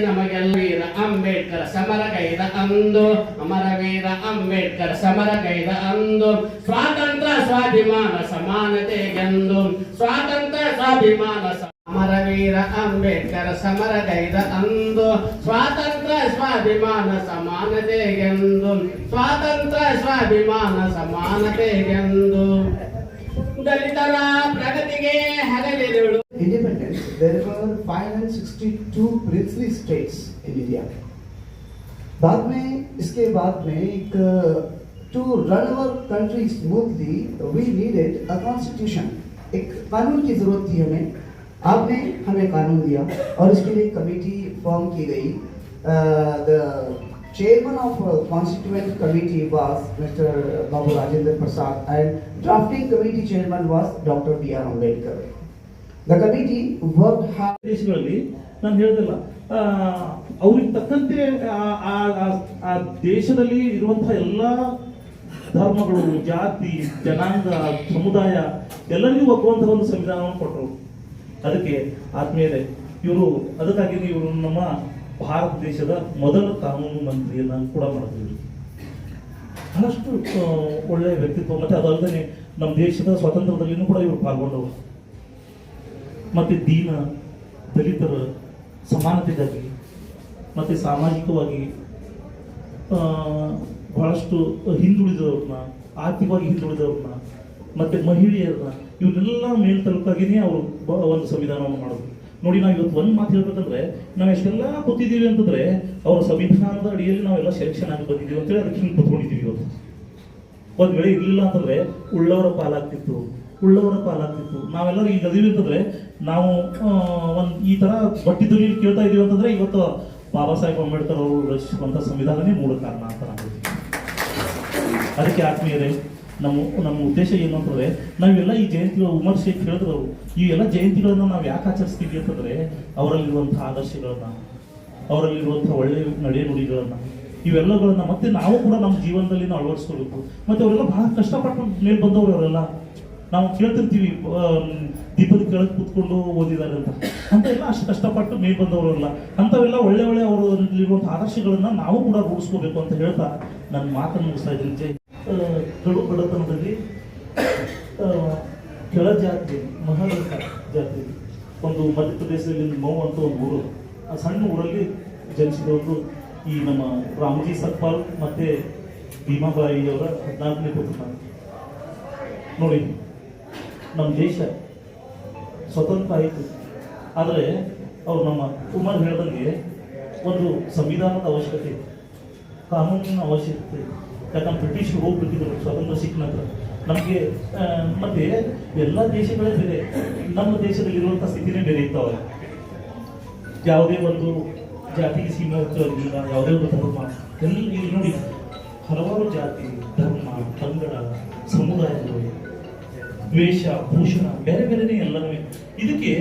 ನಮಗೆಲ್ಲ ವೀರ ಅಂಬೇಡ್ಕರ್ ಸಮರಗೈದ ಅಂದು ಅಮರವೀರ ಅಂಬೇಡ್ಕರ್ ಸಮರಗೈದ ಅಂದು ಸ್ವಾತಂತ್ರ್ಯ ಸ್ವಾಭಿಮಾನ ಸಮಾನತೆಗೆಂದು ಸ್ವಾತಂತ್ರ್ಯ ಸ್ವಾಭಿಮಾನ ಅಮರವೀರ ಅಂಬೇಡ್ಕರ್ ಸಮರಗೈದ ಅಂದು ಸ್ವಾತಂತ್ರ್ಯ ಸ್ವಾಭಿಮಾನ ಸಮಾನತೆಗೆಂದು ಸ್ವಾತಂತ್ರ್ಯ ಸ್ವಾಭಿಮಾನ ಸಮಾನತೆಗೆಂದು ದಲಿತರ ಪ್ರಗತಿಗೆ ಹಗಲಿರುಳು. Independence, there were 562 princely states in India. बाद में इसके बाद में एक to run our country smoothly we needed a constitution. एक कानून की जरूरत थी हमें. आपने हमें कानून दिया और इसके लिए कमेटी फॉर्म की गई. The chairman of constituent committee was Mr. Babu Rajendra Prasad and drafting committee chairman was Dr. B.R. Ambedkar. The committee worked hard. ದೇಶಗಳಲ್ಲಿ ನಾನು ಹೇಳಿದಲ್ಲ ಅವ್ರಿಗೆ ತಕ್ಕಂತೆ ಆ ದೇಶದಲ್ಲಿ ಇರುವಂತಹ ಎಲ್ಲ ಧರ್ಮಗಳು, ಜಾತಿ, ಜನಾಂಗ, ಸಮುದಾಯ ಎಲ್ಲರಿಗೂ ಒಪ್ಪುವಂತಹ ಒಂದು ಸಂವಿಧಾನವನ್ನು ಕೊಟ್ಟರು. ಅದಕ್ಕೆ ಆದ್ಮೇಲೆ ಇವರು ಅದಕ್ಕಾಗಿ ಇವರು ನಮ್ಮ ಭಾರತ ದೇಶದ ಮೊದಲ ಕಾನೂನು ಮಂತ್ರಿಯನ್ನ ಕೂಡ ಮಾಡಿದ್ರು. ಬಹಳಷ್ಟು ಒಳ್ಳೆಯ ವ್ಯಕ್ತಿತ್ವ. ಮತ್ತೆ ಅದಲ್ಲದೆ ನಮ್ಮ ದೇಶದ ಸ್ವಾತಂತ್ರ್ಯದಲ್ಲಿನೂ ಕೂಡ ಇವರು ಪಾಲ್ಗೊಂಡವರು. ಮತ್ತೆ ದೀನ ದಲಿತರ ಸಮಾನತೆಗಾಗಿ ಮತ್ತೆ ಸಾಮಾಜಿಕವಾಗಿ ಬಹಳಷ್ಟು ಹಿಂದುಳಿದವ್ರನ್ನ, ಆರ್ಥಿಕವಾಗಿ ಹಿಂದುಳಿದವ್ರನ್ನ, ಮತ್ತೆ ಮಹಿಳೆಯರನ್ನ ಇವನ್ನೆಲ್ಲ ಮೇಲ್ತಲುಕಾಗಿನೇ ಅವರು ಒಂದು ಸಂವಿಧಾನವನ್ನು ಮಾಡಿದ್ರು. ನೋಡಿ, ನಾವು ಇವತ್ತು ಒಂದು ಮಾತು ಹೇಳ್ಬೇಕಂದ್ರೆ ನಾವು ಎಷ್ಟೆಲ್ಲ ಕೂತಿದ್ದೀವಿ ಅಂತಂದ್ರೆ ಅವರ ಸಂವಿಧಾನದ ಅಡಿಯಲ್ಲಿ ನಾವೆಲ್ಲ ಸೆಲೆಕ್ಷನ್ ಆಗಿ ಬಂದಿದ್ದೀವಿ ಅಂತೇಳಿ ಅದಕ್ಕೆ ಹಿಂಗೆ ಕೂತ್ಕೊಂಡಿದ್ದೀವಿ. ಇವತ್ತು ಒಂದು ವೇಳೆ ಇರಲಿಲ್ಲ ಅಂತಂದ್ರೆ ಉಳ್ಳವರ ಪಾಲಾಗ್ತಿತ್ತು. ನಾವೆಲ್ಲರೂ ಈಗ ಅದೀವಿ ಅಂತಂದ್ರೆ ನಾವು ಒಂದು ಈ ತರ ಬಟ್ಟಿ ಧ್ವನಿ ಕೇಳ್ತಾ ಇದೀವಿ ಅಂತಂದ್ರೆ ಇವತ್ತು ಬಾಬಾ ಸಾಹೇಬ್ ಅಂಬೇಡ್ಕರ್ ಅವರು ರಚಿಸುವಂತ ಸಂವಿಧಾನನೇ ಮೂಲ ಕಾರಣ ಅಂತ ನಾವು. ಅದಕ್ಕೆ ಆತ್ಮೀಯರೇ, ನಮ್ಮ ಉದ್ದೇಶ ಏನು ಅಂತಂದ್ರೆ ನಾವೆಲ್ಲ ಈ ಜಯಂತಿಗಳ ಉಮರ್ ಶೇಖ್ ಹೇಳಿದ್ರು, ಈ ಎಲ್ಲ ಜಯಂತಿಗಳನ್ನ ನಾವು ಯಾಕೆ ಆಚರಿಸ್ತೀವಿ ಅಂತಂದ್ರೆ ಅವರಲ್ಲಿರುವಂತಹ ಆದರ್ಶಗಳನ್ನ, ಅವರಲ್ಲಿರುವಂತಹ ಒಳ್ಳೆಯ ನಡೆನುಡಿಗಳನ್ನ, ಇವೆಲ್ಲಗಳನ್ನ ಮತ್ತೆ ನಾವು ಕೂಡ ನಮ್ಮ ಜೀವನದಲ್ಲಿ ನಾವು ಅಳವಡಿಸ್ಕೋಬೇಕು. ಮತ್ತೆ ಅವರೆಲ್ಲ ಬಹಳ ಕಷ್ಟಪಟ್ಟು ಮೇಲೆ ಬಂದವರು. ಅವರೆಲ್ಲ ನಾವು ಕೇಳ್ತಿರ್ತೀವಿ ದೀಪದ ಕೆಳಗೆ ಕೂತ್ಕೊಂಡು ಓದಿದ್ದಾರೆ ಅಂತ ಎಲ್ಲ ಅಷ್ಟು ಕಷ್ಟಪಟ್ಟು ಮೇಲೆ ಬಂದವರಲ್ಲ. ಅಂಥವೆಲ್ಲ ಒಳ್ಳೆ ಅವರಲ್ಲಿರುವಂಥ ಆದರ್ಶಗಳನ್ನ ನಾವು ಕೂಡ ರೂಢಿಸ್ಕೋಬೇಕು ಅಂತ ಹೇಳ್ತಾ ನನ್ನ ಮಾತನ್ನು ಮುಗಿಸ್ತಾ ಇದ್ದೀನಿ. ಕಡು ಬಡತನದಲ್ಲಿ ಕೆಳ ಜಾತಿ, ಮಹಾರಕ ಜಾತಿ, ಒಂದು ಮಧ್ಯಪ್ರದೇಶದಲ್ಲಿ ಮೌ ಅಂತ ಒಂದು ಊರು, ಆ ಸಣ್ಣ ಊರಲ್ಲಿ ಜನಿಸಿದವರು ಈ ನಮ್ಮ ರಾಮಜಿ ಸತ್ಪಾಲ್ ಮತ್ತೆ ಭೀಮಾಬಾಯಿ ಅವರ 14ನೇ ಪುತ್ರ. ನೋಡಿ, ನಮ್ಮ ದೇಶ ಸ್ವತಂತ್ರ ಆಯಿತು, ಆದರೆ ಅವರು ನಮ್ಮ ಉಮರ್ ಹೇಳಿದಂಗೆ ಒಂದು ಸಂವಿಧಾನದ ಅವಶ್ಯಕತೆ ಇದೆ, ಕಾನೂನಿನ ಅವಶ್ಯಕತೆ ಇದೆ. ಯಾಕಂದ್ರೆ ಬ್ರಿಟಿಷರು ಹೋಗ್ಬಿಟ್ಟಿದ್ರು ಸ್ವಾತಂತ್ರ್ಯ ಸಿಕ್ಕ ನಂತರ ನಮಗೆ. ಮತ್ತೆ ಎಲ್ಲ ದೇಶಗಳೇ ಬೇರೆ, ನಮ್ಮ ದೇಶದಲ್ಲಿರುವಂಥ ಸ್ಥಿತಿನೇ ಬೇರೆ ಇರ್ತಾವೆ. ಯಾವುದೇ ಒಂದು ಜಾತಿಗೆ ಸೀಮಿತವಾಗಿಲ್ಲ, ಯಾವುದೇ ಒಂದು ಧರ್ಮ ಎಲ್ಲ ಇಲ್ಲಿ ನೋಡಿ ಹಲವಾರು ಜಾತಿ, ಧರ್ಮ, ಪಂಗಡ, ಸಮುದಾಯಗಳು, ದ್ವೇಷ, ಭೂಷಣ ಬೇರೆ ಬೇರೆನೇ ಎಲ್ಲನೂ. ಇದಕ್ಕೇ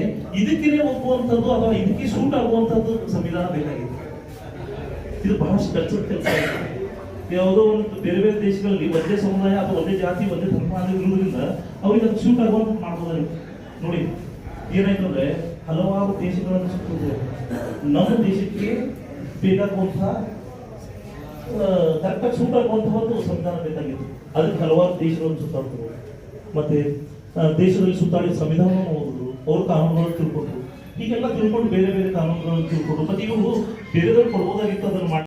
ಒಪ್ಪುವಂಥದ್ದು ಅಥವಾ ಇದಕ್ಕೆ ಸೂಟ್ ಆಗುವಂಥದ್ದು ಸಂವಿಧಾನ ಬೇಕಾಗಿದೆ. ಇದು ಬಹಳಷ್ಟು ಕಲ್ಚರ್ ಕೆಲಸ. ಯಾವುದೋ ಒಂದು ಬೇರೆ ಬೇರೆ ದೇಶಗಳಲ್ಲಿ ಒಂದೇ ಸಮುದಾಯ ಅಥವಾ ಒಂದೇ ಜಾತಿ, ಒಂದೇ ಧರ್ಮ ಇರುವುದರಿಂದ ಅವ್ರಿಗೆ ಅದು ಸೂಟ್ ಆಗುವಂತ ಮಾಡ್ಬೋದಾಗಿ. ನೋಡಿ, ಏನಾಯ್ತು ಅಂದ್ರೆ ಹಲವಾರು ದೇಶಗಳನ್ನು ಸುತ್ತಿದೆ. ನಮ್ಮ ದೇಶಕ್ಕೆ ಬೇಕಾಗುವಂತಹ ಕರೆಕ್ಟಾಗಿ ಸೂಟ್ ಆಗುವಂತಹ ಒಂದು ಸಂವಿಧಾನ ಬೇಕಾಗಿತ್ತು. ಅದಕ್ಕೆ ಹಲವಾರು ದೇಶಗಳನ್ನು ಸುತ್ತಾಡ್ತಾರೆ. ಮತ್ತೆ ದೇಶದಲ್ಲಿ ಸುತ್ತಾಡಿದ ಸಂವಿಧಾನವನ್ನು ಓದಿದ್ರು, ಅವ್ರ ಕಾನೂನುಗಳನ್ನು ತಿಳ್ಕೊಂಡ್ರು. ಹೀಗೆಲ್ಲ ತಿಳ್ಕೊಂಡು ಬೇರೆ ಬೇರೆ ಕಾನೂನುಗಳನ್ನು ತಿಳ್ಕೊಂಡು ಮತ್ತೆ ಇವರು ಬೇರೆದವ್ರು ಕೊಡ್ಬೋದಾಗಿತ್ತು ಅದನ್ನು ಮಾಡಿ